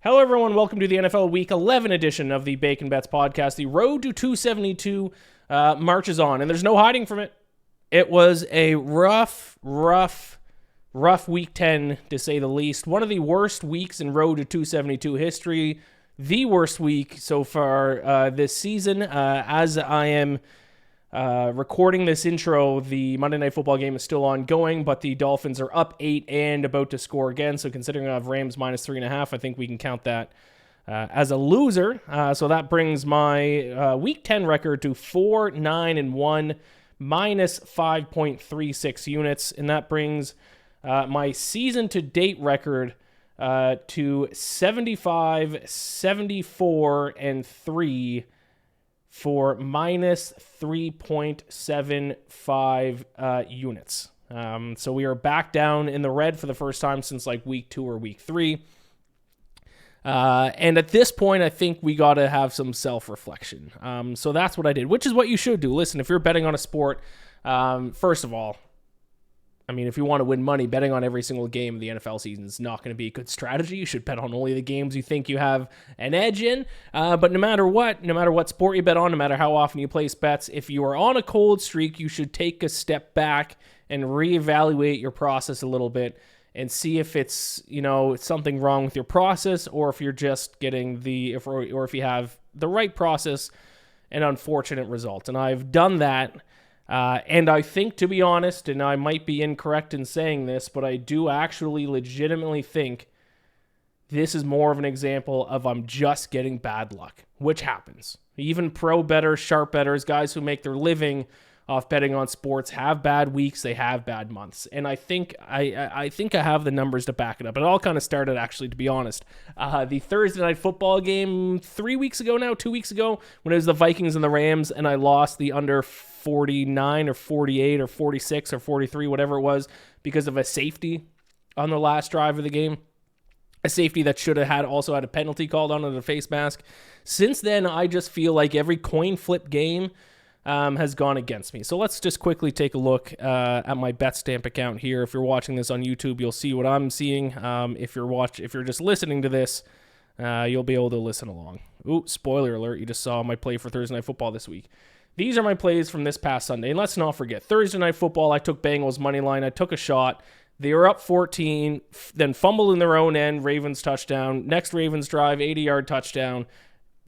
Hello, everyone. Welcome to the NFL Week 11 edition of the Bacon Bets podcast. The road to 272 marches on, and there's no hiding from it. It was a rough Week 10, to say the least. One of the worst weeks in road to 272 history. The worst week so far this season. As I am recording this intro, the Monday Night Football game is still ongoing, but the Dolphins are up 8 and about to score again. So considering I have Rams minus 3.5, I think we can count that as a loser. So that brings my Week 10 record to 4-9-1, minus 5.36 units, and that brings my season-to-date record to 75-74-3 for minus 3.75 units. So we are back down in the red for the first time since like week 2 or week 3. And at this point, I think we got to have some self-reflection. So that's what I did, which is what you should do. Listen, if you're betting on a sport, first of all, I mean, if you want to win money, betting on every single game of the NFL season is not going to be a good strategy. You should bet on only the games you think you have an edge in. But no matter what sport you bet on, no matter how often you place bets, if you are on a cold streak, you should take a step back and reevaluate your process a little bit and see if it's, something wrong with your process, or if you're just getting or if you have the right process and unfortunate results. And I've done that. And I think, to be honest, and I might be incorrect in saying this, but I do actually legitimately think this is more of an example of I'm just getting bad luck, which happens. Even pro bettors, sharp bettors, guys who make their living off betting on sports have bad weeks, they have bad months. And I think I have the numbers to back it up. It all kind of started, actually, to be honest. The Thursday Night Football game 2 weeks ago, when it was the Vikings and the Rams, and I lost the under 49 or 48 or 46 or 43, whatever it was, because of a safety on the last drive of the game. A safety that should have also had a penalty called on it, a face mask. Since then, I just feel like every coin flip game has gone against me. So let's just quickly take a look at my BetStamp account here. If you're watching this on YouTube, you'll see what I'm seeing. If you're just listening to this, you'll be able to listen along. Ooh, spoiler alert, you just saw my play for Thursday Night Football this week. These are my plays from this past Sunday. And let's not forget, Thursday Night Football, I took Bengals money line. I took a shot. They were up 14, then fumbled in their own end, Ravens touchdown. Next Ravens drive, 80-yard touchdown.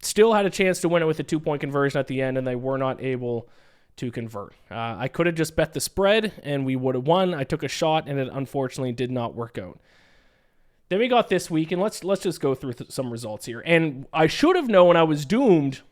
Still had a chance to win it with a 2-point conversion at the end, and they were not able to convert. I could have just bet the spread, and we would have won. I took a shot, and it unfortunately did not work out. Then we got this week, and let's just go through some results here. And I should have known I was doomed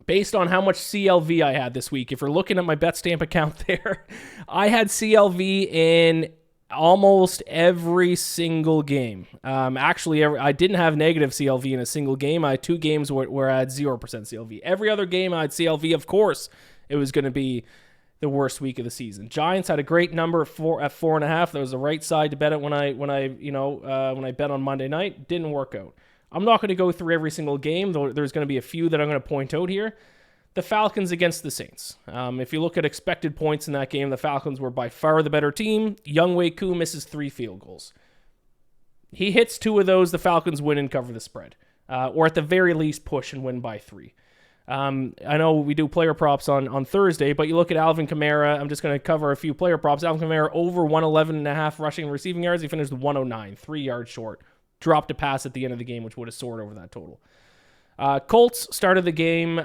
based on how much CLV I had this week. If you're looking at my BetStamp account there, I had CLV in almost every single game. Actually, I didn't have negative CLV in a single game. I had 2 games where I had 0% CLV. Every other game I had CLV. Of course, it was going to be the worst week of the season. Giants had a great number at 4.5. That was the right side to bet it when I bet on Monday night. Didn't work out. I'm not going to go through every single game, though there's going to be a few that I'm going to point out here. The Falcons against the Saints. If you look at expected points in that game, the Falcons were by far the better team. Younghoe Koo misses 3 field goals. He hits 2 of those, the Falcons win and cover the spread. Or at the very least, push and win by 3. I know we do player props on Thursday, but you look at Alvin Kamara. I'm just going to cover a few player props. Alvin Kamara over 111.5 rushing and receiving yards. He finished 109, 3 yards short. Dropped a pass at the end of the game, which would have soared over that total. Colts started the game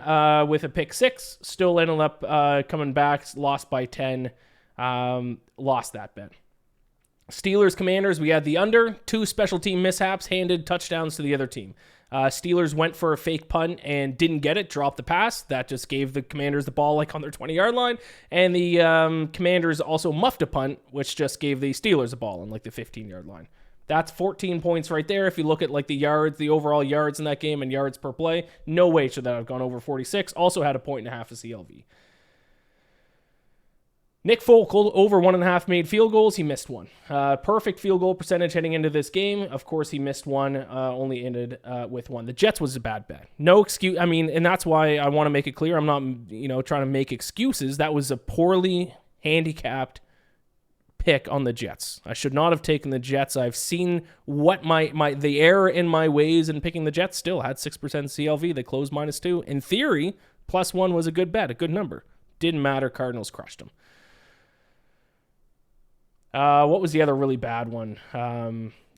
with a pick 6. Still ended up coming back. Lost by 10. Lost that bet. Steelers Commanders, we had the under. 2 special team mishaps handed touchdowns to the other team. Steelers went for a fake punt and didn't get it. Dropped the pass. That just gave the Commanders the ball like on their 20-yard line. And the Commanders also muffed a punt, which just gave the Steelers a ball on like the 15-yard line. That's 14 points right there. If you look at like the yards, the overall yards in that game and yards per play, no way should that have gone over 46. Also had a 1.5 of CLV. Nick Folk over 1.5 made field goals. He missed 1. Perfect field goal percentage heading into this game. Of course, he missed 1. Only ended with 1. The Jets was a bad bet. No excuse. I mean, and that's why I want to make it clear. I'm not, trying to make excuses. That was a poorly handicapped pick on the Jets. I should not have taken the Jets. I've seen what the error in my ways in picking the Jets. Still had 6% CLV. They closed -2. In theory, +1 was a good bet, a good number. Didn't matter. Cardinals crushed them. What was the other really bad one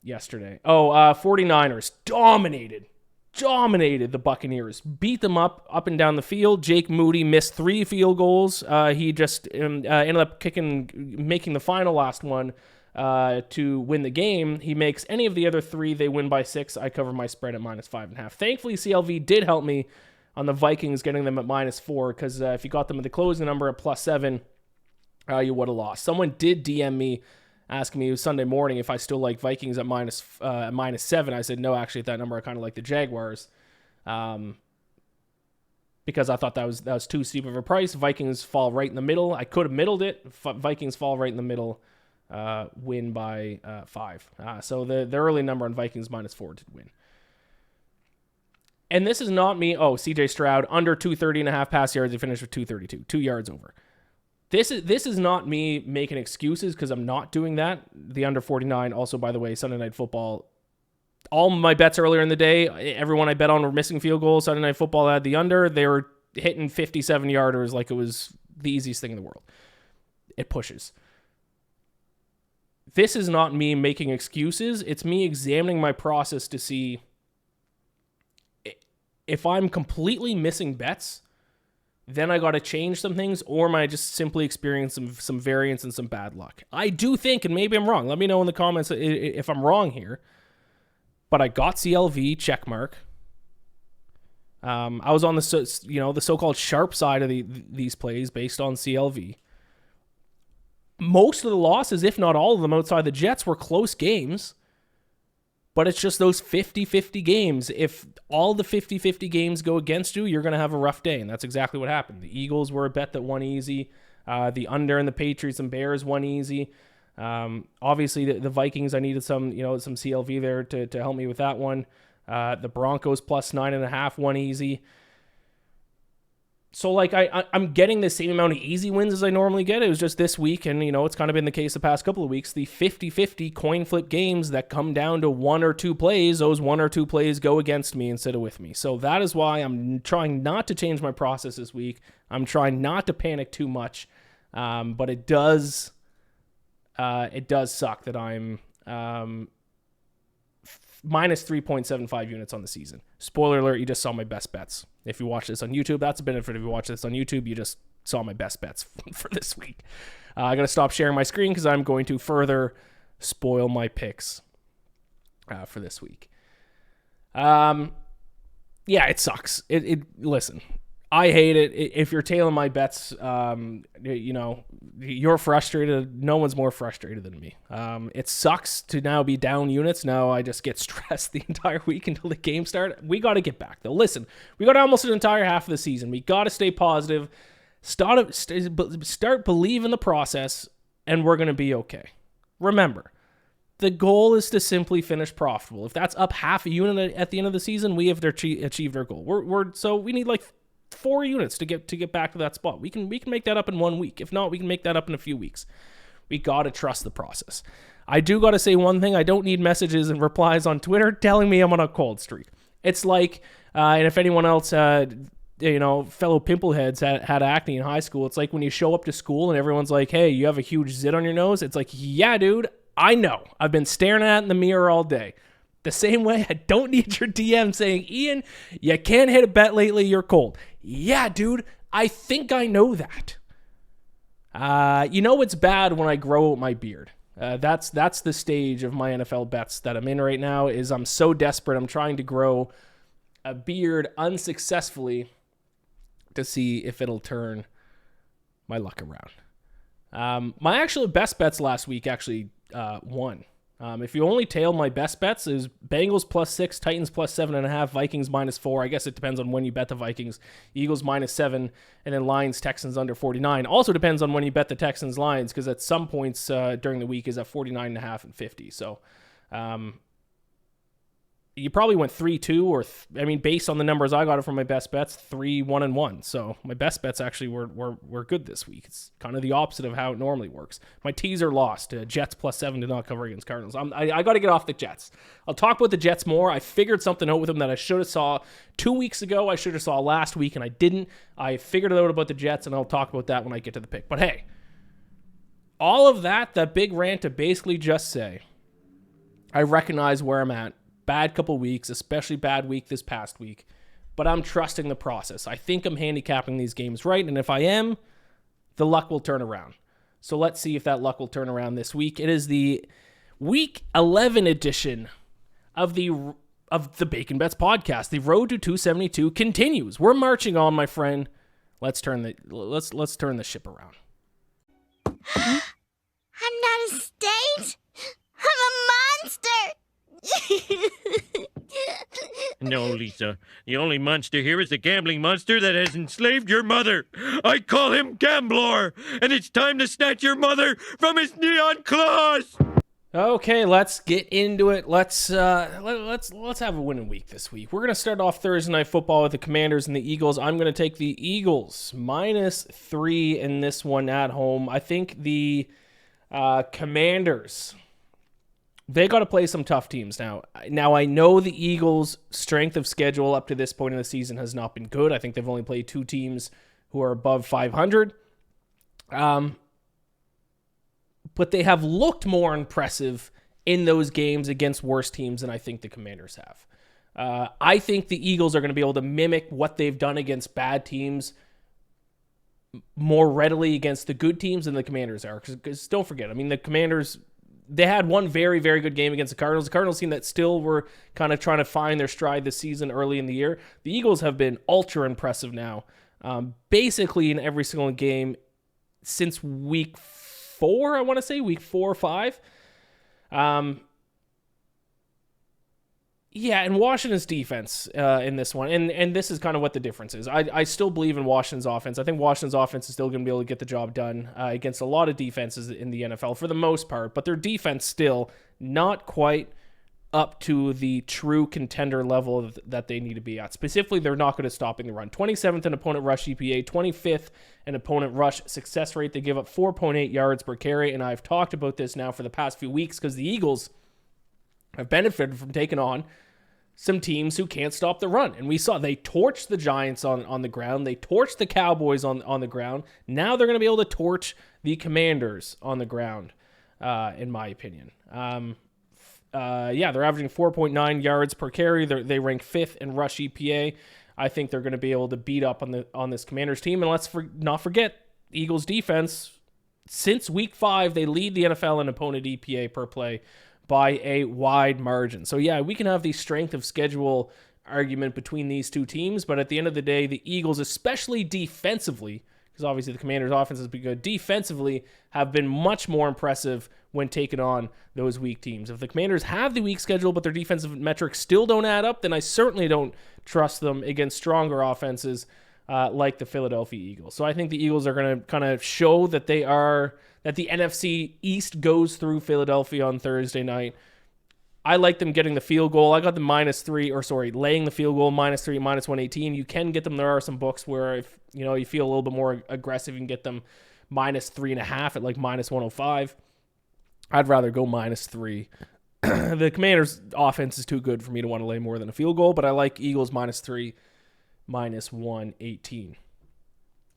yesterday? 49ers dominated the Buccaneers. Beat them up and down the field. Jake Moody missed 3 field goals. He just ended up making the final last one to win the game. He makes any of the other 3, they win by 6. I cover my spread at -5.5. Thankfully, CLV did help me on the Vikings, getting them at -4, because if you got them at the closing number at +7, you would have lost. Someone did DM me asking me Sunday morning if I still like Vikings at -7. I said, no, actually, at that number, I kind of like the Jaguars, because I thought that was too steep of a price. Vikings fall right in the middle. I could have middled it. Vikings fall right in the middle, win by 5. So the early number on Vikings -4 did win. And this is not me. CJ Stroud, under 230.5 pass yards. He finished with 232, 2 yards over. This is not me making excuses, because I'm not doing that. The under 49, also, by the way, Sunday Night Football. All my bets earlier in the day, everyone I bet on were missing field goals. Sunday Night Football had the under. They were hitting 57-yarders like it was the easiest thing in the world. It pushes. This is not me making excuses. It's me examining my process to see if I'm completely missing bets, then I got to change some things, or am I just simply experiencing some variance and some bad luck? I do think, and maybe I'm wrong. Let me know in the comments if I'm wrong here. But I got CLV checkmark. I was on the so-called sharp side of these plays based on CLV. Most of the losses, if not all of them, outside the Jets were close games. But it's just those 50-50 games. If all the 50-50 games go against you, you're going to have a rough day. And that's exactly what happened. The Eagles were a bet that won easy. The under and the Patriots and Bears won easy. Obviously, the Vikings, I needed some CLV there to help me with that one. The Broncos +9.5 won easy. So, I'm getting the same amount of easy wins as I normally get. It was just this week, and, it's kind of been the case the past couple of weeks. The 50-50 coin flip games that come down to 1 or 2 plays, those 1 or 2 plays go against me instead of with me. So that is why I'm trying not to change my process this week. I'm trying not to panic too much, but it does suck that I'm minus 3.75 units on the season. Spoiler alert, you just saw my best bets. If you watch this on YouTube, that's a benefit. If you watch this on YouTube, you just saw my best bets for this week. I'm going to stop sharing my screen because I'm going to further spoil my picks for this week. Yeah, it sucks. Listen, I hate it. If you're tailing my bets, you're frustrated. No one's more frustrated than me. It sucks to now be down units. Now I just get stressed the entire week until the game start. We got to get back, though. Listen, we got almost an entire half of the season. We got to stay positive. Start believing the process, and we're going to be okay. Remember, the goal is to simply finish profitable. If that's up half a unit at the end of the season, we have achieved our goal. So we need 4 units to get back to that spot. We can make that up in 1 week. If not, we can make that up in a few weeks. We got to trust the process. I do got to say one thing. I don't need messages and replies on Twitter telling me I'm on a cold streak. It's like, and if anyone else, fellow pimpleheads had acne in high school, it's like when you show up to school and everyone's like, hey, you have a huge zit on your nose. It's like, yeah, dude, I know. I've been staring at it in the mirror all day. The same way, I don't need your DM saying, Iain, you can't hit a bet lately, you're cold. Yeah, dude, I think I know that. It's bad when I grow my beard. That's the stage of my NFL bets that I'm in right now, is I'm so desperate. I'm trying to grow a beard unsuccessfully to see if it'll turn my luck around. My actual best bets last week actually won. If you only tail my best bets, is Bengals +6, Titans +7.5, Vikings -4. I guess it depends on when you bet the Vikings. Eagles -7, and then Lions, Texans under 49. Also depends on when you bet the Texans, Lions, because at some points during the week is at 49.5 and 50. So, you probably went 3-2 or based on the numbers I got it from my best bets, 3-1-1. So my best bets actually were good this week. It's kind of the opposite of how it normally works. My teaser lost. Jets +7 did not cover against Cardinals. I got to get off the Jets. I'll talk about the Jets more. I figured something out with them that I should have saw 2 weeks ago. I should have saw last week, and I didn't. I figured it out about the Jets, and I'll talk about that when I get to the pick. But hey, all of that big rant to basically just say, I recognize where I'm at. Bad couple weeks, especially bad week this past week, but I'm trusting the process. I think I'm handicapping these games right, and if I am, the luck will turn around. So let's see if that luck will turn around this week. It is the Week 11 edition of the Bacon Bets podcast. The road to 272 continues. We're marching on, my friend. Let's turn the ship around. I'm not a state. I'm a monster. No, Lisa. The only monster here is the gambling monster that has enslaved your mother. I call him Gamblor, and it's time to snatch your mother from his neon claws. Okay, let's get into it. Let's have a winning week this week. We're gonna start off Thursday Night Football with the Commanders and the Eagles. I'm gonna take the Eagles -3 in this one at home. I think the Commanders, they got to play some tough teams now. Now, I know the Eagles' strength of schedule up to this point in the season has not been good. I think they've only played 2 teams who are above 500. But they have looked more impressive in those games against worse teams than I think the Commanders have. I think the Eagles are going to be able to mimic what they've done against bad teams more readily against the good teams than the Commanders are. Because don't forget, the Commanders, they had one very, very good game against the Cardinals. The Cardinals team that still were kind of trying to find their stride this season early in the year. The Eagles have been ultra impressive now, basically in every single game since week 4, I want to say, week 4 or 5. Yeah, and Washington's defense in this one, and this is kind of what the difference is. I still believe in Washington's offense. I think Washington's offense is still going to be able to get the job done against a lot of defenses in the NFL for the most part, but their defense still not quite up to the true contender level that they need to be at. Specifically, they're not good at stopping the run. 27th in opponent rush EPA, 25th in opponent rush success rate. They give up 4.8 yards per carry, and I've talked about this now for the past few weeks because the Eagles have benefited from taking on some teams who can't stop the run. And we saw they torched the Giants on the ground. They torched the Cowboys on the ground. Now they're going to be able to torch the Commanders on the ground, in my opinion. They're averaging 4.9 yards per carry. They rank 5th in rush EPA. I think they're going to be able to beat up on this Commanders team. And let's not forget, Eagles defense, since week 5, they lead the NFL in opponent EPA per play by a wide margin. So yeah, we can have the strength of schedule argument between these two teams, but at the end of the day, the Eagles, especially defensively, because obviously the Commanders' offense has been good, defensively have been much more impressive when taking on those weak teams. If the Commanders have the weak schedule, but their defensive metrics still don't add up, then I certainly don't trust them against stronger offenses like the Philadelphia Eagles. So I think the Eagles are going to kind of show that that the NFC East goes through Philadelphia on Thursday night. I like them getting the field goal. I got the laying the field goal -3, -118. You can get them. There are some books where if you feel a little bit more aggressive, you can get them -3.5 at like -105. I'd rather go -3. The Commanders' offense is too good for me to want to lay more than a field goal, but I like Eagles -3, -118.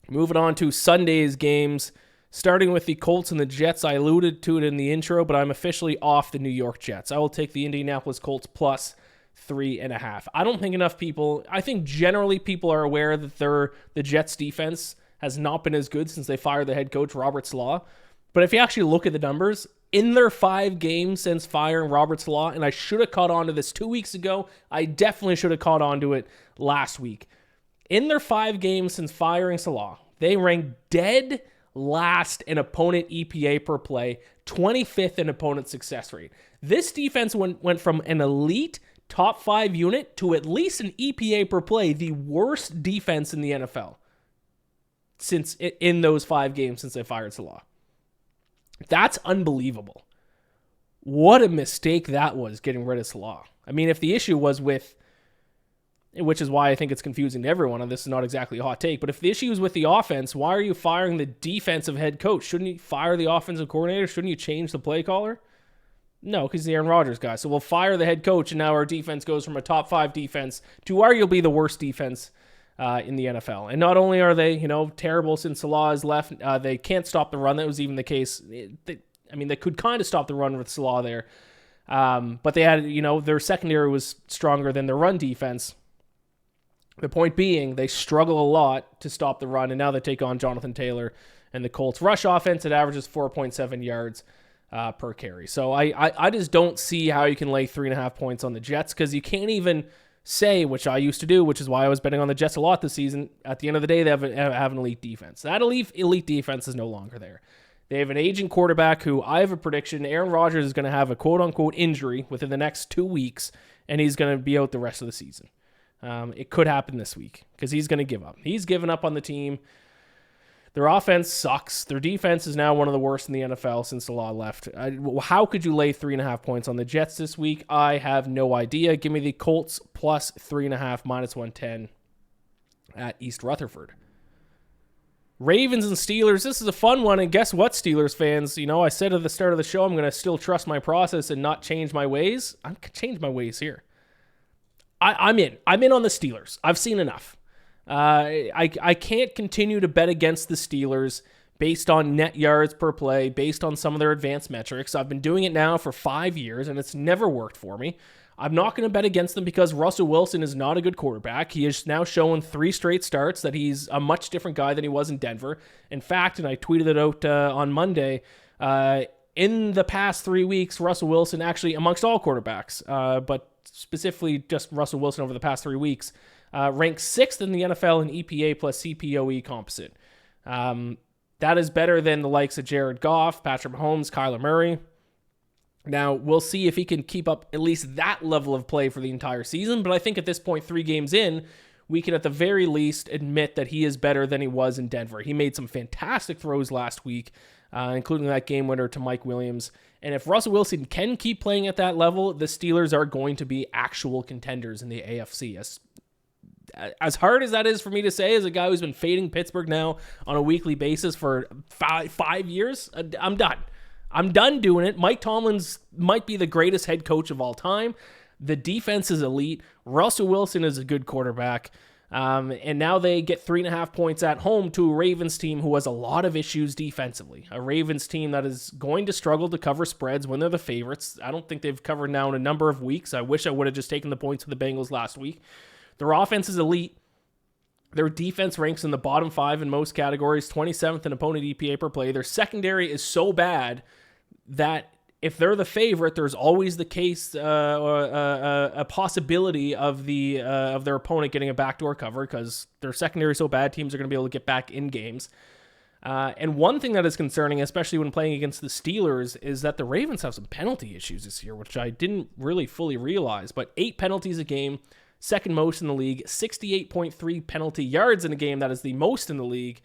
Moving on to Sunday's games. Starting with the Colts and the Jets, I alluded to it in the intro, but I'm officially off the New York Jets. I will take the Indianapolis Colts +3.5. I don't think enough people, I think generally people are aware that the Jets defense has not been as good since they fired the head coach, Robert Saleh. But if you actually look at the numbers, in their 5 games since firing Robert Saleh, and I should have caught on to this 2 weeks ago, I definitely should have caught on to it last week. In their 5 games since firing Saleh, they rank dead last in opponent EPA per play, 25th in opponent success rate. This defense went from an elite top 5 unit to at least an EPA per play, the worst defense in the NFL since in those 5 games since they fired Saleh. That's unbelievable. What a mistake that was, getting rid of Salah. I mean, if the issue was with, which is why I think it's confusing to everyone, and this is not exactly a hot take, but if the issue is with the offense, why are you firing the defensive head coach? Shouldn't you fire the offensive coordinator? Shouldn't you change the play caller? No, because he's the Aaron Rodgers guy. So we'll fire the head coach, and now our defense goes from a top 5 defense to arguably the worst defense in the NFL. And not only are they, terrible since Salah has left, they can't stop the run. That was even the case. They could kind of stop the run with Salah there. But they had, their secondary was stronger than their run defense. The point being, they struggle a lot to stop the run, and now they take on Jonathan Taylor and the Colts rush offense. It averages 4.7 yards per carry. So I just don't see how you can lay 3.5 points on the Jets, because you can't even say, which I used to do, which is why I was betting on the Jets a lot this season. At the end of the day, they have an elite defense. That elite defense is no longer there. They have an aging quarterback who I have a prediction. Aaron Rodgers is going to have a quote-unquote injury within the next 2 weeks, and he's going to be out the rest of the season. It could happen this week because he's going to give up. He's given up on the team. Their offense sucks. Their defense is now one of the worst in the NFL since Salah left. How could you lay 3.5 points on the Jets this week? I have no idea. Give me the Colts plus 3.5, minus 110 at East Rutherford. Ravens and Steelers. This is a fun one. And guess what, Steelers fans? I said at the start of the show, I'm going to still trust my process and not change my ways. I'm going to change my ways here. I'm in. I'm in on the Steelers. I've seen enough. I can't continue to bet against the Steelers based on net yards per play, based on some of their advanced metrics. I've been doing it now for 5 years, and it's never worked for me. I'm not going to bet against them because Russell Wilson is not a good quarterback. He has now shown 3 straight starts that he's a much different guy than he was in Denver. In fact, and I tweeted it out on Monday, in the past 3 weeks, Russell Wilson actually, amongst all quarterbacks, but specifically just Russell Wilson over the past 3 weeks, ranks 6th in the NFL in EPA plus CPOE composite. That is better than the likes of Jared Goff, Patrick Mahomes, Kyler Murray. Now, we'll see if he can keep up at least that level of play for the entire season, but I think at this point, 3 games in, we can at the very least admit that he is better than he was in Denver. He made some fantastic throws last week, including that game winner to Mike Williams. And if Russell Wilson can keep playing at that level, the Steelers are going to be actual contenders in the AFC. As hard as that is for me to say, as a guy who's been fading Pittsburgh now on a weekly basis for five years, I'm done. I'm done doing it. Mike Tomlin's might be the greatest head coach of all time. The defense is elite. Russell Wilson is a good quarterback. And now they get 3.5 points at home to a Ravens team who has a lot of issues defensively. A Ravens team that is going to struggle to cover spreads when they're the favorites. I don't think they've covered now in a number of weeks. I wish I would have just taken the points with the Bengals last week. Their offense is elite. Their defense ranks in the bottom 5 in most categories, 27th in opponent EPA per play. Their secondary is so bad that if they're the favorite, there's always the case, a possibility of their opponent getting a backdoor cover because their secondary is so bad, teams are going to be able to get back in games. And one thing that is concerning, especially when playing against the Steelers, is that the Ravens have some penalty issues this year, which I didn't really fully realize. But 8 penalties a game, second most in the league, 68.3 penalty yards in a game. That is the most in the league.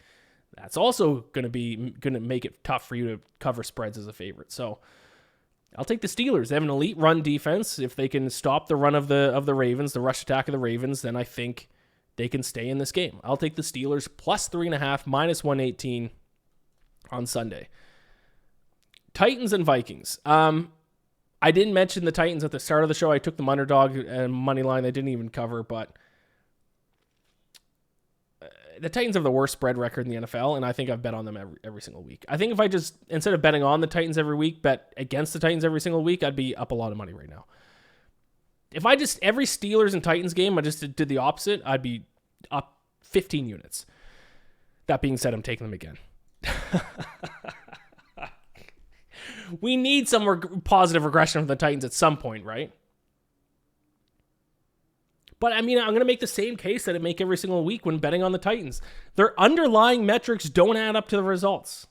That's also going to make it tough for you to cover spreads as a favorite. So I'll take the Steelers. They have an elite run defense. If they can stop the run of the Ravens, the rush attack of the Ravens, then I think they can stay in this game. I'll take the Steelers plus 3.5, minus 118 on Sunday. Titans and Vikings. I didn't mention the Titans at the start of the show. I took them underdog and money line. They didn't even cover, but the Titans have the worst spread record in the NFL, and I think I've bet on them every single week. I think if I just, instead of betting on the Titans every week, bet against the Titans every single week, I'd be up a lot of money right now. If I just, every Steelers and Titans game, I just did the opposite, I'd be up 15 units. That being said, I'm taking them again. We need some positive regression from the Titans at some point, right? But, I mean, I'm going to make the same case that I make every single week when betting on the Titans. Their underlying metrics don't add up to the results.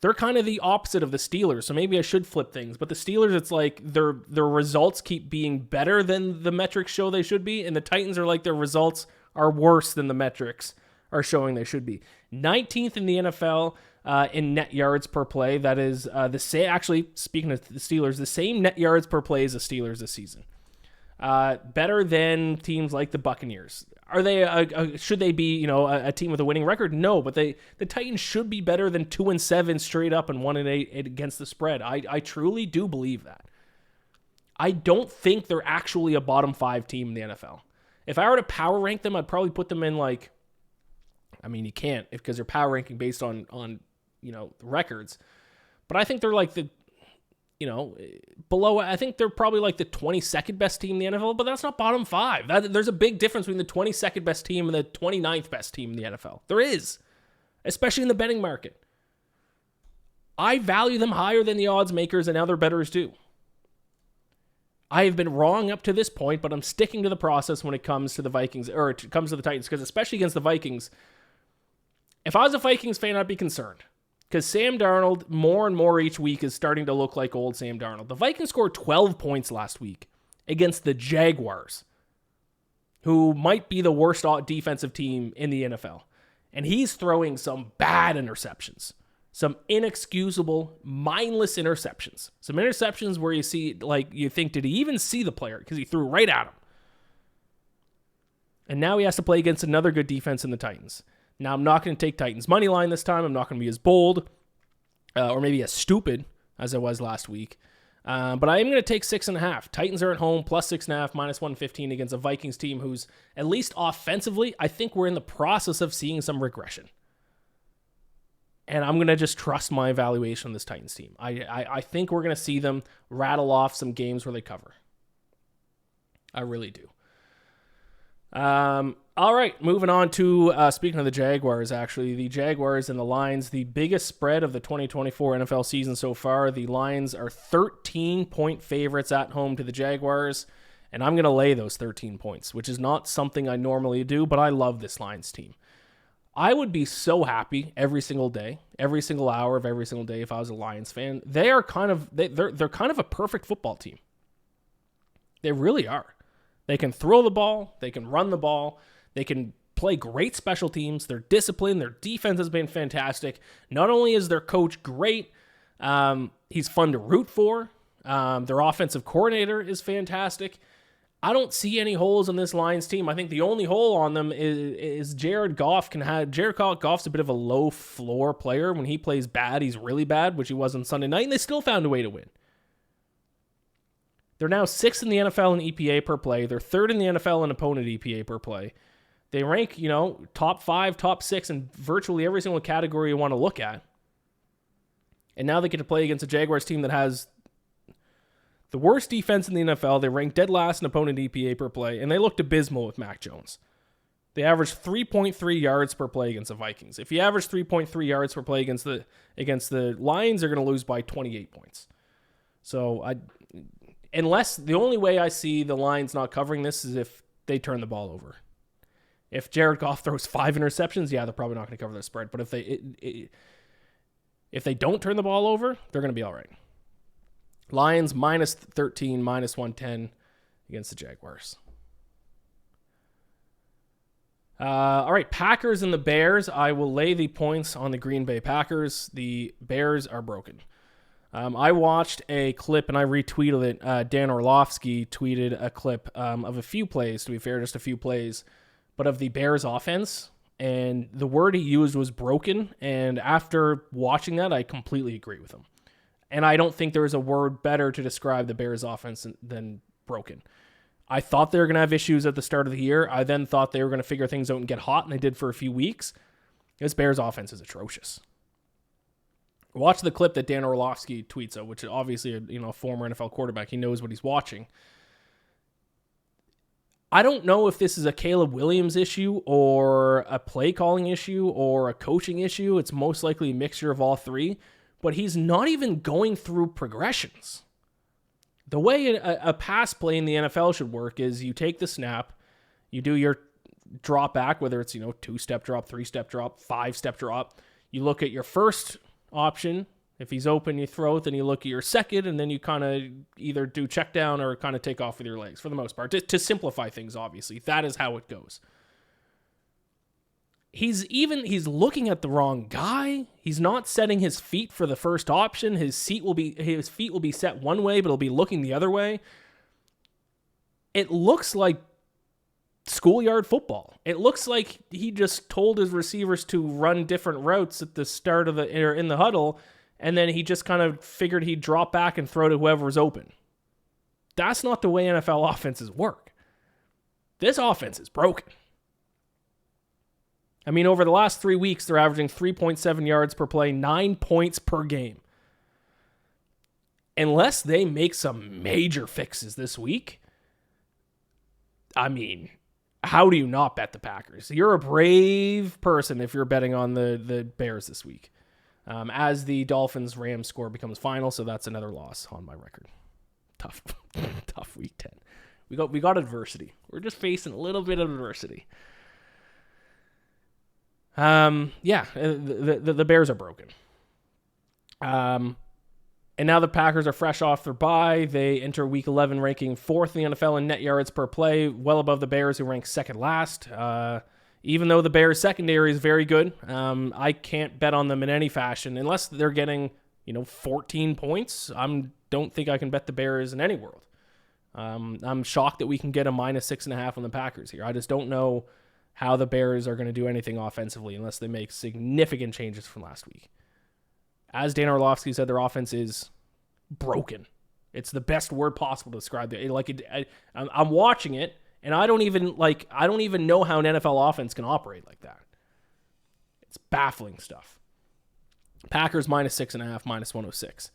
They're kind of the opposite of the Steelers, so maybe I should flip things. But the Steelers, it's like their results keep being better than the metrics show they should be, and the Titans are like their results are worse than the metrics are showing they should be. 19th in the NFL in net yards per play. That is the same. Actually, speaking of the Steelers, the same net yards per play as the Steelers this season. Better than teams like the Buccaneers. Are they? Should they be? A team with a winning record? No, but the Titans should be better than 2-7 straight up and 1-8 against the spread. I truly do believe that. I don't think they're actually a bottom 5 team in the NFL. If I were to power rank them, I'd probably put them in you can't because they're power ranking based on records. But I think they're like below. I think they're probably like the 22nd best team in the NFL, but that's not bottom 5. There's a big difference between the 22nd best team and the 29th best team in the NFL. There is, especially in the betting market. I value them higher than the odds makers and other bettors do. I have been wrong up to this point, but I'm sticking to the process when it comes to the Vikings, or it comes to the Titans, because especially against the Vikings, if I was a Vikings fan, I'd be concerned. Because Sam Darnold, more and more each week, is starting to look like old Sam Darnold. The Vikings scored 12 points last week against the Jaguars, who might be the worst defensive team in the NFL. And he's throwing some bad interceptions. Some inexcusable, mindless interceptions. Some interceptions where you see, you think, did he even see the player? Because he threw right at him. And now he has to play against another good defense in the Titans. Now, I'm not going to take Titans money line this time. I'm not going to be as bold or maybe as stupid as I was last week. But I am going to take 6.5. Titans are at home, plus 6.5, minus 115 against a Vikings team who's, at least offensively, I think we're in the process of seeing some regression. And I'm going to just trust my evaluation on this Titans team. I think we're going to see them rattle off some games where they cover. I really do. All right, moving on to, speaking of the Jaguars, actually, the Jaguars and the Lions, the biggest spread of the 2024 NFL season so far. The Lions are 13-point favorites at home to the Jaguars, and I'm going to lay those 13 points, which is not something I normally do, but I love this Lions team. I would be so happy every single day, every single hour of every single day if I was a Lions fan. They are they're kind of a perfect football team. They really are. They can throw the ball, they can run the ball, they can play great special teams. They're disciplined. Their defense has been fantastic. Not only is their coach great, he's fun to root for. Their offensive coordinator is fantastic. I don't see any holes in this Lions team. I think the only hole on them is Jared Goff. Jared Goff's a bit of a low floor player. When he plays bad, he's really bad, which he was on Sunday night, and they still found a way to win. They're now 6th in the NFL in EPA per play. They're 3rd in the NFL in opponent EPA per play. They rank, top 5, top 6 in virtually every single category you want to look at. And now they get to play against a Jaguars team that has the worst defense in the NFL. They rank dead last in opponent EPA per play, and they looked abysmal with Mac Jones. They averaged 3.3 yards per play against the Vikings. If you average 3.3 yards per play against the Lions, they're going to lose by 28 points. So unless the only way I see the Lions not covering this is if they turn the ball over. If Jared Goff throws 5 interceptions, yeah, they're probably not going to cover the spread. But if they don't turn the ball over, they're going to be all right. Lions minus 13, minus 110 against the Jaguars. All right, Packers and the Bears. I will lay the points on the Green Bay Packers. The Bears are broken. I watched a clip and I retweeted it. Dan Orlovsky tweeted a clip of a few plays, to be fair, just a few plays, but of the Bears offense. And the word he used was broken. And after watching that, I completely agree with him. And I don't think there is a word better to describe the Bears offense than broken. I thought they were going to have issues at the start of the year. I then thought they were going to figure things out and get hot, and they did for a few weeks. This Bears offense is atrocious. Watch the clip that Dan Orlovsky tweets out, which is obviously a former NFL quarterback. He knows what he's watching. I don't know if this is a Caleb Williams issue or a play calling issue or a coaching issue. It's most likely a mixture of all three, but he's not even going through progressions. The way a pass play in the NFL should work is you take the snap, you do your drop back, whether it's 2-step drop, 3-step drop, 5-step drop. You look at your first option. If he's open, you throw it. Then you look at your second, and then you kind of either do check down or kind of take off with your legs for the most part. To simplify things, obviously. That is how it goes. he's looking at the wrong guy. He's not setting his feet for the first option. His feet will be set one way, but it'll be looking the other way. It looks like schoolyard football. It looks like he just told his receivers to run different routes at the start of in the huddle, and then he just kind of figured he'd drop back and throw to whoever was open. That's not the way NFL offenses work. This offense is broken. I mean, over the last 3 weeks, they're averaging 3.7 yards per play, 9 points per game. Unless they make some major fixes this week, I mean, how do you not bet the Packers? You're a brave person if you're betting on the Bears this week. As the Dolphins-Rams score becomes final, so that's another loss on my record. Tough week 10. We got adversity. We're just facing a little bit of adversity. The Bears are broken. And now the Packers are fresh off their bye. They enter Week 11 ranking 4th in the NFL in net yards per play, well above the Bears, who rank second last. Even though the Bears secondary is very good, I can't bet on them in any fashion unless they're getting 14 points. I don't think I can bet the Bears in any world. I'm shocked that we can get a -6.5 on the Packers here. I just don't know how the Bears are going to do anything offensively unless they make significant changes from last week. As Dan Orlovsky said, their offense is broken. It's the best word possible to describe it. I'm watching it, and I don't even know how an NFL offense can operate like that. It's baffling stuff. Packers -6.5, -106.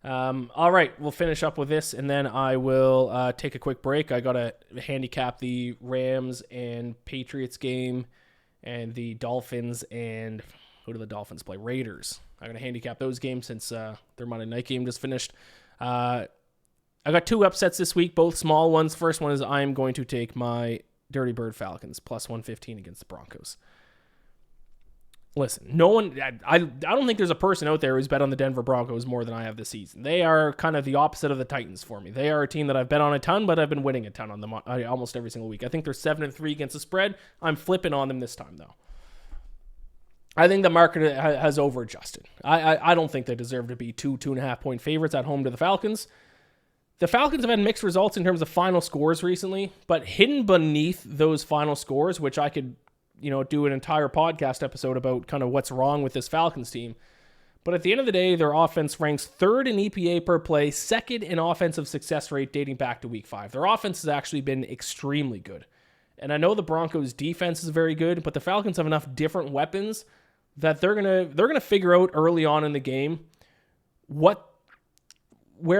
All right, we'll finish up with this, and then I will take a quick break. I got to handicap the Rams and Patriots game and the Dolphins and who do the Dolphins play? Raiders. I'm going to handicap those games since their Monday night game just finished. I got 2 upsets this week, both small ones. First one is I am going to take my Dirty Bird Falcons, +115 against the Broncos. Listen, I don't think there's a person out there who's bet on the Denver Broncos more than I have this season. They are kind of the opposite of the Titans for me. They are a team that I've bet on a ton, but I've been winning a ton on them almost every single week. I think they're 7-3 against the spread. I'm flipping on them this time, though. I think the market has over-adjusted. I don't think they deserve to be 2.5 point favorites at home to the Falcons. The Falcons have had mixed results in terms of final scores recently, but hidden beneath those final scores, which I could do an entire podcast episode about kind of what's wrong with this Falcons team. But at the end of the day, their offense ranks 3rd in EPA per play, 2nd in offensive success rate dating back to Week 5. Their offense has actually been extremely good. And I know the Broncos' defense is very good, but the Falcons have enough different weapons that they're gonna figure out early on in the game where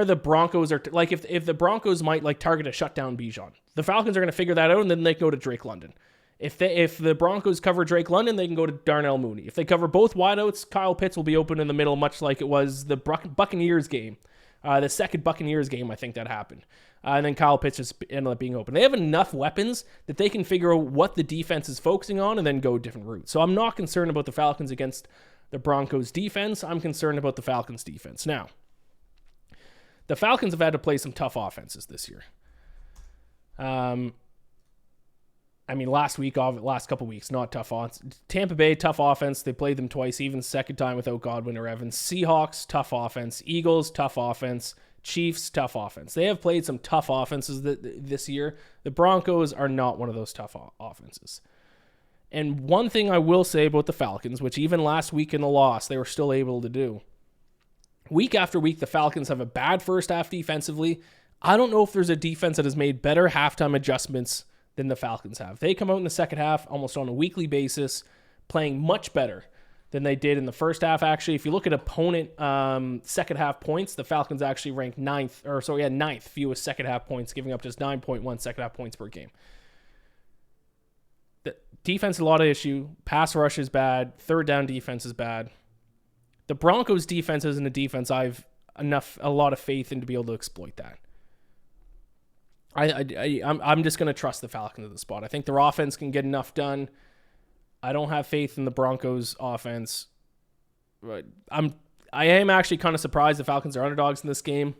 the Broncos are. Like if the Broncos might target a shutdown Bijan, the Falcons are gonna figure that out, and then they go to Drake London. If the Broncos cover Drake London, they can go to Darnell Mooney. If they cover both wideouts, Kyle Pitts will be open in the middle, much like it was the Buccaneers game. The second Buccaneers game, I think that happened. And then Kyle Pitts just ended up being open. They have enough weapons that they can figure out what the defense is focusing on and then go different routes. So I'm not concerned about the Falcons against the Broncos defense. I'm concerned about the Falcons defense. Now, the Falcons have had to play some tough offenses this year. Last couple weeks, not tough offense. Tampa Bay, tough offense. They played them twice, even second time without Godwin or Evans. Seahawks, tough offense. Eagles, tough offense. Chiefs, tough offense. They have played some tough offenses this year. The Broncos are not one of those tough offenses. And one thing I will say about the Falcons, which even last week in the loss, they were still able to do. Week after week, the Falcons have a bad first half defensively. I don't know if there's a defense that has made better halftime adjustments than the Falcons have. They come out in the second half almost on a weekly basis, playing much better than they did in the first half. Actually, if you look at opponent second half points, the Falcons actually ranked ninth fewest second half points, giving up just 9.1 second half points per game. The defense is a lot of issue. Pass rush is bad. Third down defense is bad. The Broncos defense isn't a defense I've a lot of faith in to be able to exploit that. I'm just going to trust the Falcons at the spot. I think their offense can get enough done. I don't have faith in the Broncos offense. I am actually kind of surprised the Falcons are underdogs in this game.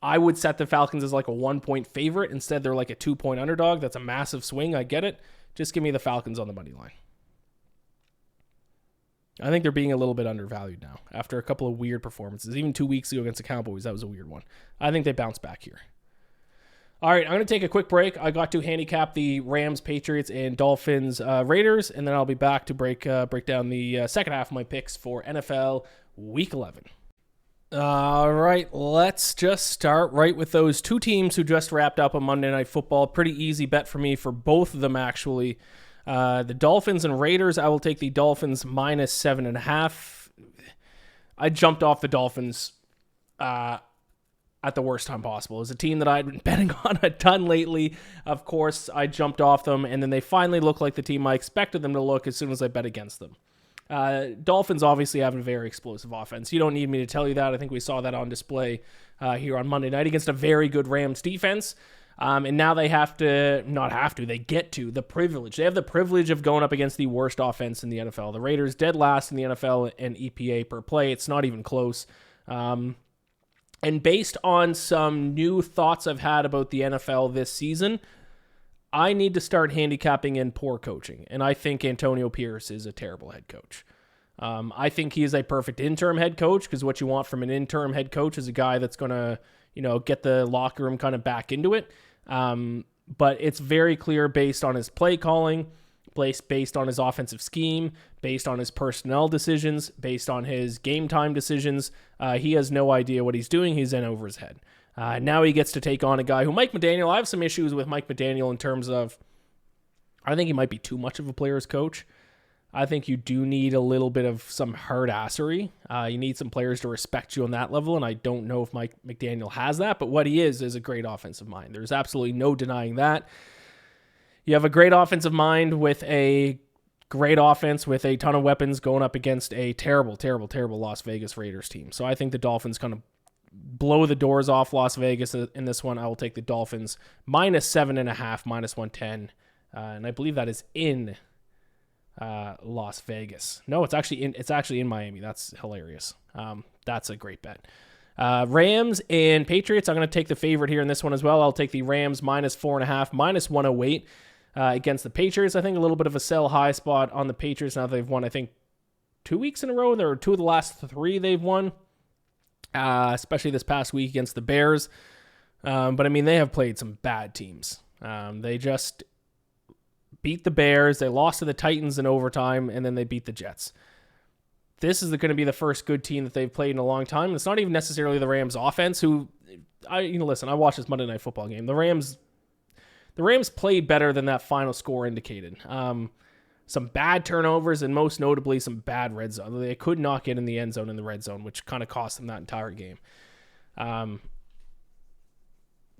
I would set the Falcons as like a 1-point favorite. Instead, they're like a 2-point underdog. That's a massive swing. I get it. Just give me the Falcons on the money line. I think they're being a little bit undervalued now after a couple of weird performances. Even 2 weeks ago against the Cowboys, that was a weird one. I think they bounce back here. All right, I'm going to take a quick break. I got to handicap the Rams, Patriots, and Dolphins, Raiders, and then I'll be back to break down the second half of my picks for NFL Week 11. All right, let's just start right with those two teams who just wrapped up on Monday Night Football. Pretty easy bet for me for both of them, actually. The Dolphins and Raiders, I will take the Dolphins minus 7.5. I jumped off the Dolphins at the worst time possible. It was a team that I'd been betting on a ton lately. Of course, I jumped off them, and then they finally look like the team I expected them to look as soon as I bet against them. Dolphins obviously have a very explosive offense. You don't need me to tell you that. I think we saw that on display here on Monday night against a very good Rams defense. And now they they get to the privilege. They have the privilege of going up against the worst offense in the NFL. The Raiders dead last in the NFL in EPA per play. It's not even close. And based on some new thoughts I've had about the NFL this season, I need to start handicapping in poor coaching. And I think Antonio Pierce is a terrible head coach. I think he is a perfect interim head coach because what you want from an interim head coach is a guy that's going to, get the locker room kind of back into it. But it's very clear based on his play calling, based on his offensive scheme, based on his personnel decisions, based on his game time decisions. He has no idea what he's doing. He's in over his head. Now he gets to take on a guy who Mike McDaniel, I have some issues with Mike McDaniel in terms of, I think he might be too much of a player's coach. I think you do need a little bit of some hard assery. You need some players to respect you on that level, and I don't know if Mike McDaniel has that, but what he is a great offensive mind. There's absolutely no denying that. You have a great offensive mind with a great offense with a ton of weapons going up against a terrible, terrible, terrible Las Vegas Raiders team. So I think the Dolphins kind of blow the doors off Las Vegas in this one. I will take the Dolphins minus 7.5, minus 110. And I believe that is in Las Vegas. No, it's actually in Miami. That's hilarious. That's a great bet. Rams and Patriots, I'm going to take the favorite here in this one as well. I'll take the Rams minus 4.5, minus 108 against the Patriots. I think a little bit of a sell high spot on the Patriots now they've won, I think, 2 weeks in a row. There are 2 of the last 3 they've won, especially this past week against the Bears. But, I mean, they have played some bad teams. They just beat the Bears. They lost to the Titans in overtime, and then they beat the Jets. This is going to be the first good team that they've played in a long time. It's not even necessarily the Rams offense listen, I watched this Monday Night Football game. The Rams played better than that final score indicated. Some bad turnovers and most notably some bad red zone. They could not get in the end zone in the red zone, which kind of cost them that entire game.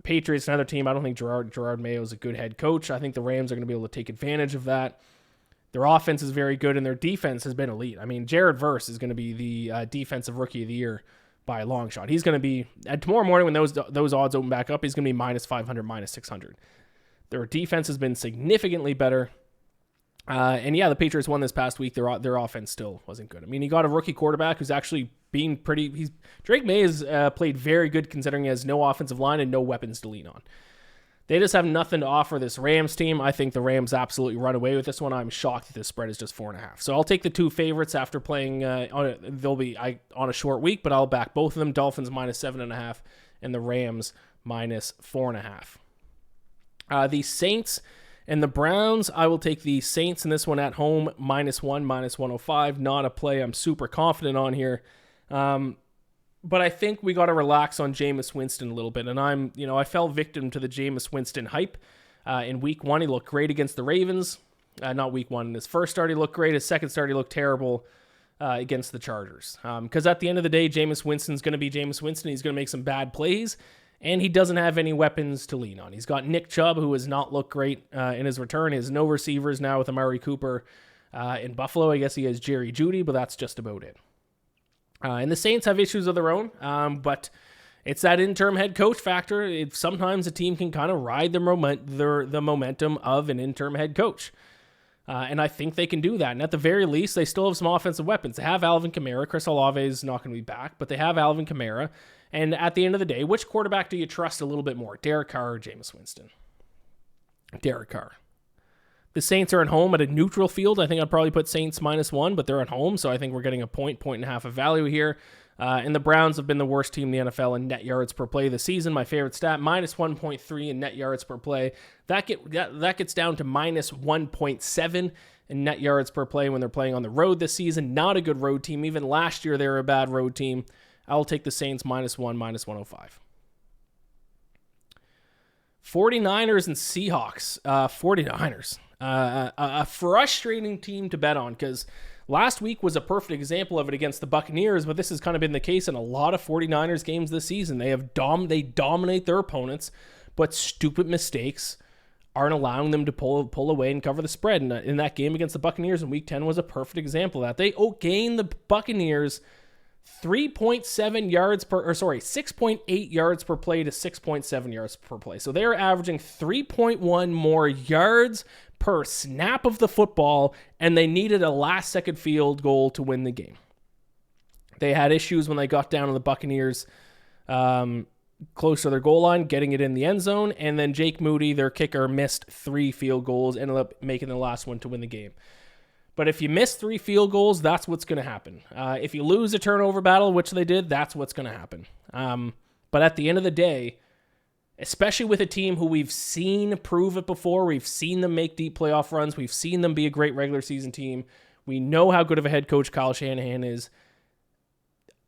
Patriots, another team. I don't think Gerard Mayo is a good head coach. I think the Rams are going to be able to take advantage of that. Their offense is very good, and their defense has been elite. I mean, Jared Verse is going to be the defensive rookie of the year by a long shot. He's going to be, tomorrow morning when those odds open back up, he's going to be minus 500, minus 600. Their defense has been significantly better. And yeah, the Patriots won this past week. Their offense still wasn't good. I mean, he got a rookie quarterback who's actually being pretty. Drake May has played very good considering he has no offensive line and no weapons to lean on. They just have nothing to offer this Rams team. I think the Rams absolutely run away with this one. I'm shocked that this spread is just 4.5. So I'll take the 2 favorites after playing. They'll be on a short week, but I'll back both of them. Dolphins minus 7.5 and the Rams minus 4.5. The Saints and the Browns, I will take the Saints in this one at home, minus 1, minus 105. Not a play I'm super confident on here. But I think we got to relax on Jameis Winston a little bit. And I fell victim to the Jameis Winston hype. In week 1, he looked great against the Ravens. Not week 1. In his first start, he looked great. His second start, he looked terrible against the Chargers. Because at the end of the day, Jameis Winston's going to be Jameis Winston. He's going to make some bad plays. And he doesn't have any weapons to lean on. He's got Nick Chubb, who has not looked great in his return. He has no receivers now with Amari Cooper in Buffalo. I guess he has Jerry Jeudy, but that's just about it. And the Saints have issues of their own, but it's that interim head coach factor. Sometimes a team can kind of ride the momentum of an interim head coach. And I think they can do that. And at the very least, they still have some offensive weapons. They have Alvin Kamara. Chris Olave is not going to be back, but they have Alvin Kamara. And at the end of the day, which quarterback do you trust a little bit more, Derek Carr or Jameis Winston? Derek Carr. The Saints are at home at a neutral field. I think I'd probably put Saints -1, but they're at home, so I think we're getting a point and a half of value here. And the Browns have been the worst team in the NFL in net yards per play this season. My favorite stat, -1.3 in net yards per play. That gets down to -1.7 in net yards per play when they're playing on the road this season. Not a good road team. Even last year, they were a bad road team. I'll take the Saints -1, -105. 49ers and Seahawks. 49ers. A frustrating team to bet on because last week was a perfect example of it against the Buccaneers, but this has kind of been the case in a lot of 49ers games this season. They dominate their opponents, but stupid mistakes aren't allowing them to pull away and cover the spread. And in that game against the Buccaneers in Week 10 was a perfect example of that. They outgained the Buccaneers 6.8 yards per play to 6.7 yards per play. So they're averaging 3.1 more yards per snap of the football, and they needed a last-second field goal to win the game. They had issues when they got down to the Buccaneers close to their goal line, getting it in the end zone, and then Jake Moody, their kicker, missed 3 field goals, ended up making the last one to win the game. But if you miss 3 field goals, that's what's going to happen. If you lose a turnover battle, which they did, that's what's going to happen. But at the end of the day, especially with a team who we've seen prove it before, we've seen them make deep playoff runs, we've seen them be a great regular season team, we know how good of a head coach Kyle Shanahan is.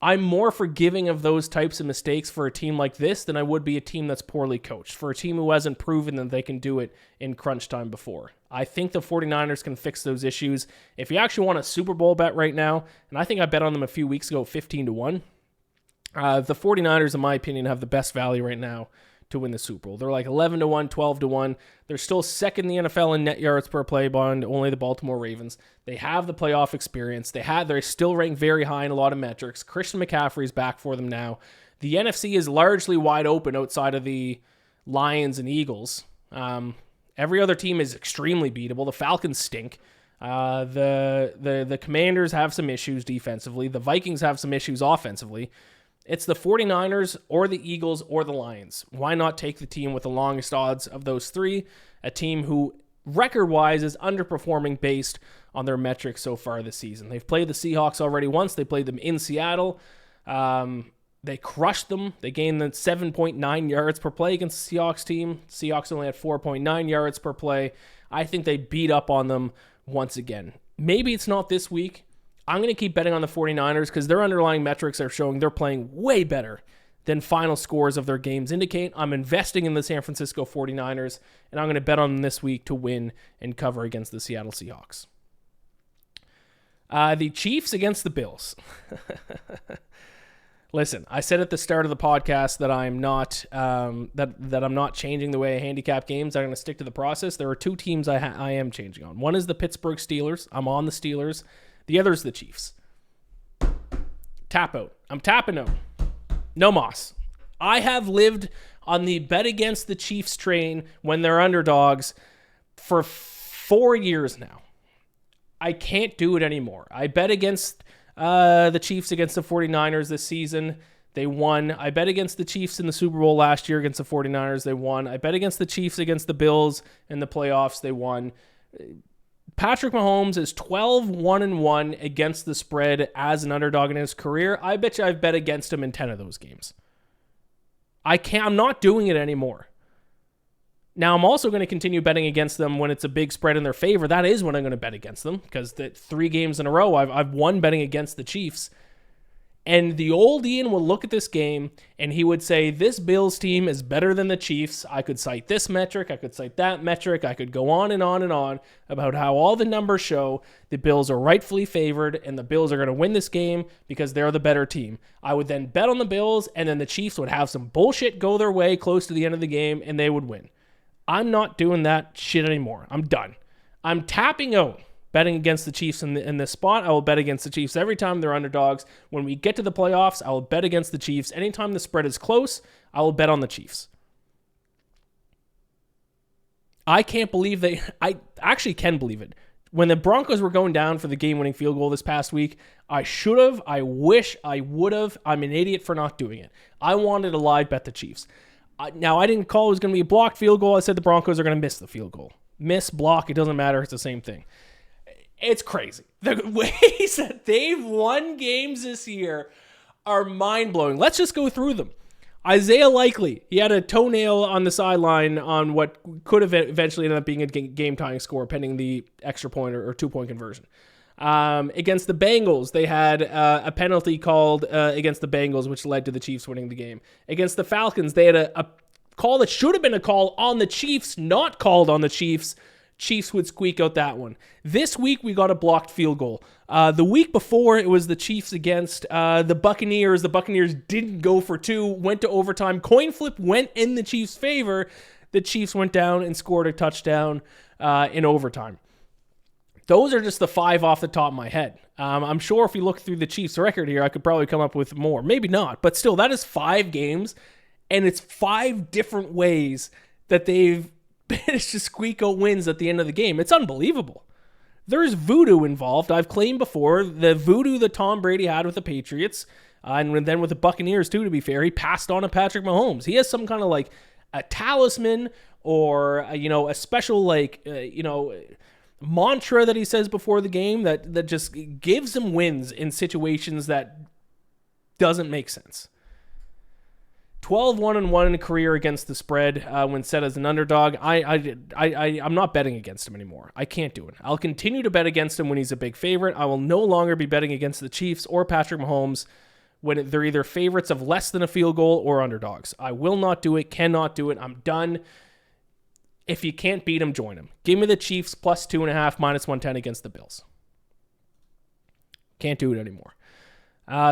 I'm more forgiving of those types of mistakes for a team like this than I would be a team that's poorly coached, for a team who hasn't proven that they can do it in crunch time before. I think the 49ers can fix those issues. If you actually want a Super Bowl bet right now, and I think I bet on them a few weeks ago, 15-1, the 49ers, in my opinion, have the best value right now to win the Super Bowl. They're like 11-1, 12-1. They're still second in the NFL in net yards per play behind only the Baltimore Ravens. They have the playoff experience. They're still ranked very high in a lot of metrics. Christian McCaffrey's back for them now. The NFC is largely wide open outside of the Lions and Eagles. Every other team is extremely beatable. The Falcons stink. The Commanders have some issues defensively. The Vikings have some issues offensively. It's the 49ers or the Eagles or the Lions. Why not take the team with the longest odds of those 3? A team who, record-wise, is underperforming based on their metrics so far this season. They've played the Seahawks already once. They played them in Seattle. They crushed them. They gained the 7.9 yards per play against the Seahawks team. Seahawks only had 4.9 yards per play. I think they beat up on them once again. Maybe it's not this week. I'm going to keep betting on the 49ers because their underlying metrics are showing they're playing way better than final scores of their games indicate. I'm investing in the San Francisco 49ers, and I'm going to bet on them this week to win and cover against the Seattle Seahawks. The Chiefs against the Bills. Listen, I said at the start of the podcast that I'm not that I'm not changing the way I handicap games. I'm going to stick to the process. There are 2 teams I am changing on. One is the Pittsburgh Steelers. I'm on the Steelers. The other is the Chiefs. Tap out. I'm tapping out. No moss. I have lived on the bet against the Chiefs train when they're underdogs for 4 years now. I can't do it anymore. I bet against the Chiefs against the 49ers this season. They won. I bet against the Chiefs in the Super Bowl last year against the 49ers. They won. I bet against the Chiefs against the Bills in the playoffs. They won. Patrick Mahomes is 12-1-1 against the spread as an underdog in his career. I bet you I've bet against him in 10 of those games. I'm not doing it anymore. Now, I'm also going to continue betting against them when it's a big spread in their favor. That is when I'm going to bet against them because the 3 games in a row, I've won betting against the Chiefs. And the old Iain will look at this game and he would say, this Bills team is better than the Chiefs. I could cite this metric. I could cite that metric. I could go on and on and on about how all the numbers show the Bills are rightfully favored and the Bills are going to win this game because they're the better team. I would then bet on the Bills and then the Chiefs would have some bullshit go their way close to the end of the game and they would win. I'm not doing that shit anymore. I'm done. I'm tapping out. Betting against the Chiefs in this spot. I will bet against the Chiefs every time they're underdogs. When we get to the playoffs, I will bet against the Chiefs. Anytime the spread is close, I will bet on the Chiefs. I can't believe I actually can believe it. When the Broncos were going down for the game-winning field goal this past week, I should have. I wish I would have. I'm an idiot for not doing it. I wanted to live bet the Chiefs. Now, I didn't call it was going to be a blocked field goal. I said the Broncos are going to miss the field goal. miss, block, it doesn't matter. It's the same thing. It's crazy. The ways that they've won games this year are mind-blowing. Let's just go through them. Isaiah Likely, he had a toenail on the sideline on what could have eventually ended up being a game-tying score pending the extra point or 2-point conversion. Against the Bengals, they had a penalty called against the Bengals, which led to the Chiefs winning the game. Against the Falcons, they had a call that should have been a call on the Chiefs, not called on the Chiefs. Chiefs would squeak out that one. This week, we got a blocked field goal. The week before, it was the Chiefs against the Buccaneers. The Buccaneers didn't go for 2, went to overtime. Coin flip went in the Chiefs' favor. The Chiefs went down and scored a touchdown in overtime. Those are just the 5 off the top of my head. I'm sure if we look through the Chiefs' record here, I could probably come up with more. Maybe not, but still, that is 5 games, and it's 5 different ways that they've managed to squeak out wins at the end of the game. It's unbelievable. There's voodoo involved. I've claimed before the voodoo that Tom Brady had with the Patriots, and then with the Buccaneers too, to be fair, he passed on to Patrick Mahomes. He has some kind of like a talisman or, a special mantra that he says before the game that just gives him wins in situations that doesn't make sense. 12-1-1 in a career against the spread when set as an underdog. I'm not betting against him anymore. I can't do it. I'll continue to bet against him when he's a big favorite. I will no longer be betting against the Chiefs or Patrick Mahomes when they're either favorites of less than a field goal or underdogs. I will not do it, cannot do it. I'm done. If you can't beat him, join him. Give me the Chiefs plus 2.5, minus 110 against the Bills. Can't do it anymore.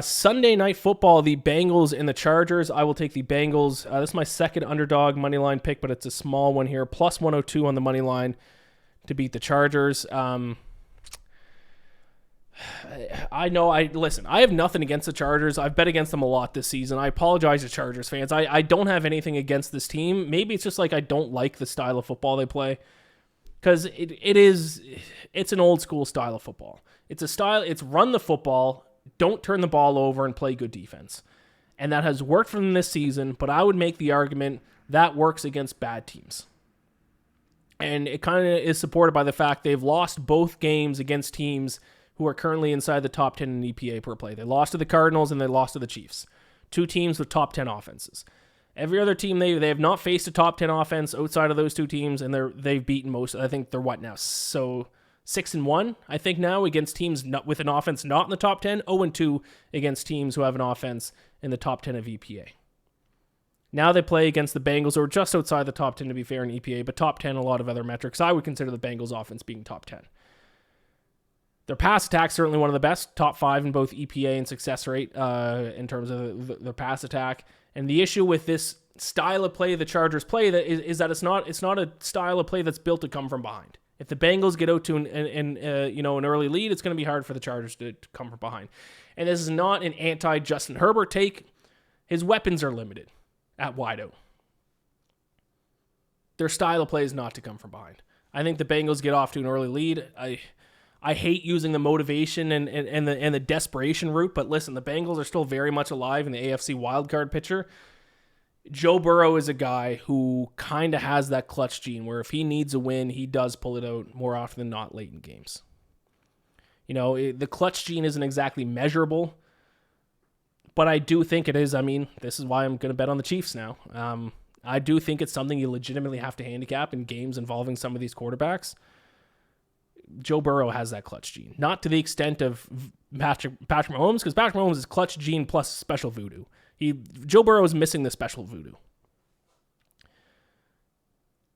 Sunday Night Football, the Bengals and the Chargers. I will take the Bengals. This is my second underdog money line pick, but it's a small one here. Plus 102 on the money line to beat the Chargers. Listen, I have nothing against the Chargers. I've bet against them a lot this season. I apologize to Chargers fans. I don't have anything against this team. Maybe it's just like I don't like the style of football they play. Because it's an old school style of football. It's run the football, don't turn the ball over, and play good defense. And that has worked for them this season, but I would make the argument that works against bad teams. And it kind of is supported by the fact they've lost both games against teams who are currently inside the top 10 in EPA per play. They lost to the Cardinals and they lost to the Chiefs. 2 teams with top 10 offenses. Every other team, they have not faced a top 10 offense outside of those 2 teams, and they've beaten most. I think they're what now? So 6-1, I think now, against teams with an offense not in the top 10. 0-2 against teams who have an offense in the top 10 of EPA. Now they play against the Bengals, who are just outside the top 10 to be fair in EPA, but top 10 a lot of other metrics. I would consider the Bengals offense being top 10. Their pass attack certainly one of the best, top 5 in both EPA and success rate in terms of their pass attack. And the issue with this style of play the Chargers play is that it's not a style of play that's built to come from behind. If the Bengals get out to an early lead, it's going to be hard for the Chargers to come from behind. And this is not an anti-Justin Herbert take. His weapons are limited at wideout. Their style of play is not to come from behind. I think the Bengals get off to an early lead. I hate using the motivation and the desperation route, but listen, the Bengals are still very much alive in the AFC wildcard picture. Joe Burrow is a guy who kind of has that clutch gene where if he needs a win, he does pull it out more often than not late in games. The clutch gene isn't exactly measurable, but I do think it is. I mean, this is why I'm going to bet on the Chiefs now. I do think it's something you legitimately have to handicap in games involving some of these quarterbacks. Joe Burrow has that clutch gene. Not to the extent of Patrick Mahomes, because Patrick Mahomes is clutch gene plus special voodoo. Joe Burrow is missing the special voodoo.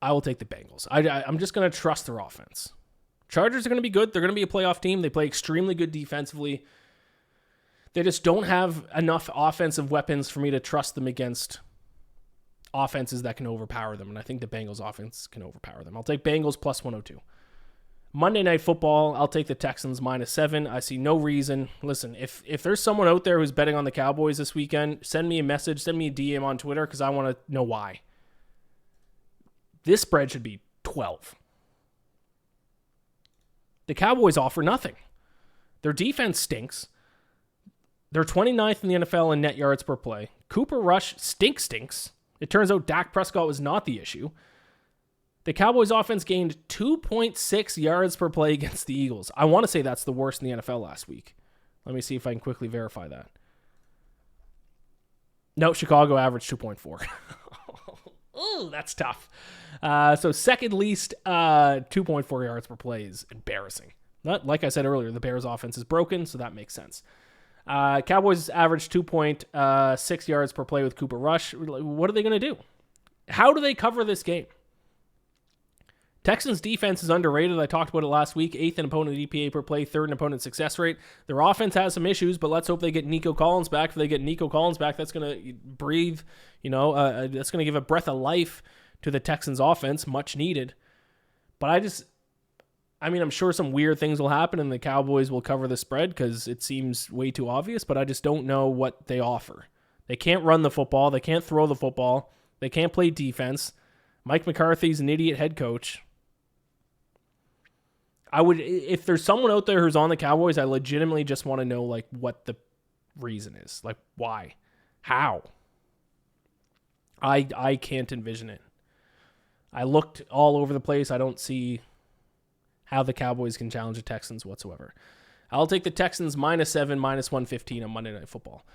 I will take the Bengals. I'm just going to trust their offense. Chargers are going to be good. They're going to be a playoff team. They play extremely good defensively. They just don't have enough offensive weapons for me to trust them against offenses that can overpower them. And I think the Bengals offense can overpower them. I'll take Bengals plus 102. Monday Night Football, I'll take the Texans minus 7. I see no reason. Listen, if there's someone out there who's betting on the Cowboys this weekend, send me a message, send me a DM on Twitter, because I want to know why. This spread should be 12. The Cowboys offer nothing. Their defense stinks. They're 29th in the NFL in net yards per play. Cooper Rush stinks. It turns out Dak Prescott was not the issue. The Cowboys offense gained 2.6 yards per play against the Eagles. I want to say that's the worst in the NFL last week. Let me see if I can quickly verify that. No, Chicago averaged 2.4. Ooh, that's tough. So second least 2.4 yards per play is embarrassing. But like I said earlier, the Bears offense is broken, so that makes sense. Cowboys averaged 2.6 yards per play with Cooper Rush. What are they going to do? How do they cover this game? Texans defense is underrated. I talked about it last week. 8th in opponent EPA per play, 3rd in opponent success rate. Their offense has some issues, but let's hope they get Nico Collins back. If they get Nico Collins back, that's going to breathe, that's going to give a breath of life to the Texans offense, much needed. But I'm sure some weird things will happen and the Cowboys will cover the spread because it seems way too obvious, but I just don't know what they offer. They can't run the football. They can't throw the football. They can't play defense. Mike McCarthy's an idiot head coach. If there's someone out there who's on the Cowboys, I legitimately just want to know what the reason is. Why? How? I can't envision it. I looked all over the place. I don't see how the Cowboys can challenge the Texans whatsoever. I'll take the Texans -7, -115 on Monday Night Football.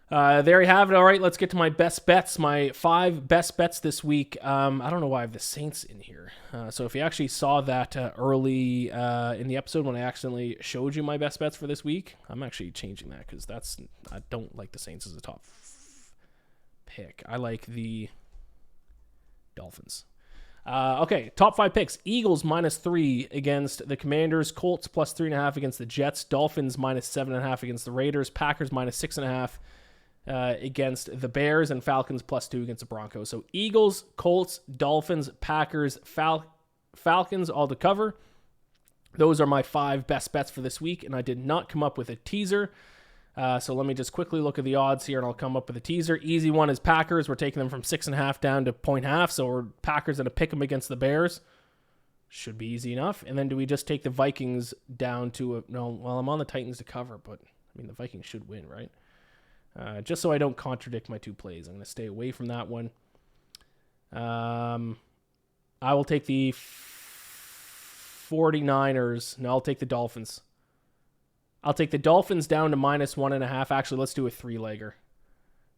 There you have it. All right, let's get to my best bets. My 5 best bets this week. I don't know why I have the Saints in here. So if you actually saw that early in the episode when I accidentally showed you my best bets for this week, I'm actually changing that because I don't like the Saints as a top pick. I like the Dolphins. Okay, top 5 picks. Eagles -3 against the Commanders. Colts +3.5 against the Jets. Dolphins -7.5 against the Raiders. Packers -6.5 against the Bears, and Falcons +2 against the Broncos. So Eagles, Colts, Dolphins, Packers, Falcons all to cover. Those are my 5 best bets for this week, and I did not come up with a teaser. So let me just quickly look at the odds here, and I'll come up with a teaser. Easy one is Packers. We're taking them from 6.5 down to 0.5, so we're Packers going to pick them against the Bears. Should be easy enough. And then do we just take the Vikings down to I'm on the Titans to cover, but the Vikings should win, right? Just so I don't contradict my 2 plays, I'm going to stay away from that one. I will take the 49ers. No, I'll take the Dolphins. I'll take the Dolphins down to -1.5. Actually, let's do a 3-legger.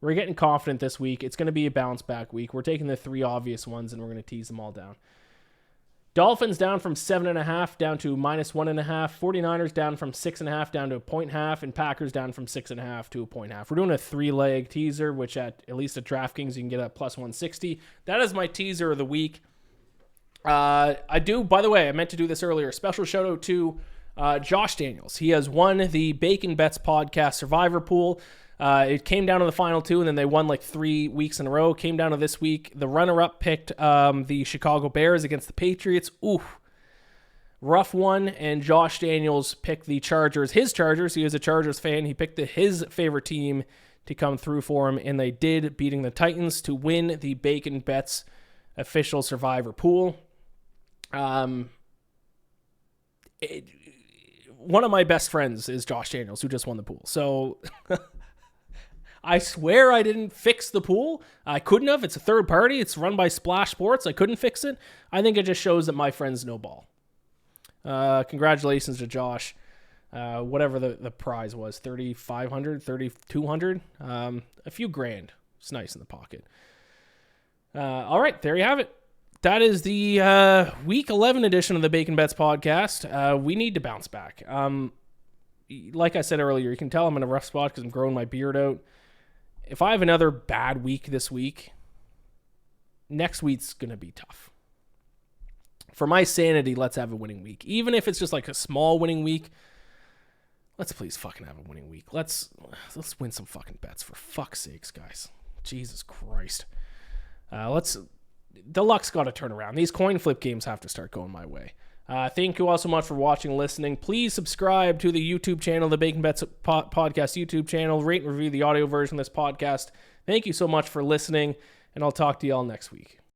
We're getting confident this week. It's going to be a bounce back week. We're taking the 3 obvious ones, and we're going to tease them all down. Dolphins down from 7.5 down to -1.5. 49ers down from 6.5 down to 0.5, and Packers down from 6.5 to 0.5. We're doing a 3-leg teaser, which at least at DraftKings you can get at +160. That is my teaser of the week. By the way, I meant to do this earlier. Special shout out to Josh Daniels. He has won the Bacon Bets podcast Survivor Pool. It came down to the final 2, and then they won 3 weeks in a row. Came down to this week. The runner-up picked the Chicago Bears against the Patriots. Ooh, rough one. And Josh Daniels picked the Chargers. His Chargers. He was a Chargers fan. He picked his favorite team to come through for him, and they did, beating the Titans to win the Bacon Bets official Survivor Pool. One of my best friends is Josh Daniels, who just won the pool. So I swear I didn't fix the pool. I couldn't have. It's a third party. It's run by Splash Sports. I couldn't fix it. I think it just shows that my friends know ball. Congratulations to Josh. Whatever the prize was, $3,500, $3,200, a few grand. It's nice in the pocket. All right, there you have it. That is the Week 11 edition of the Bacon Bets podcast. We need to bounce back. Like I said earlier, you can tell I'm in a rough spot because I'm growing my beard out. If I have another bad week this week, next week's going to be tough. For my sanity, let's have a winning week. Even if it's just a small winning week, let's please fucking have a winning week. Let's win some fucking bets, for fuck's sakes, guys. Jesus Christ. The luck's got to turn around. These coin flip games have to start going my way. Thank you all so much for watching and listening. Please subscribe to the YouTube channel, the Bacon Bets Podcast YouTube channel. Rate and review the audio version of this podcast. Thank you so much for listening, and I'll talk to you all next week.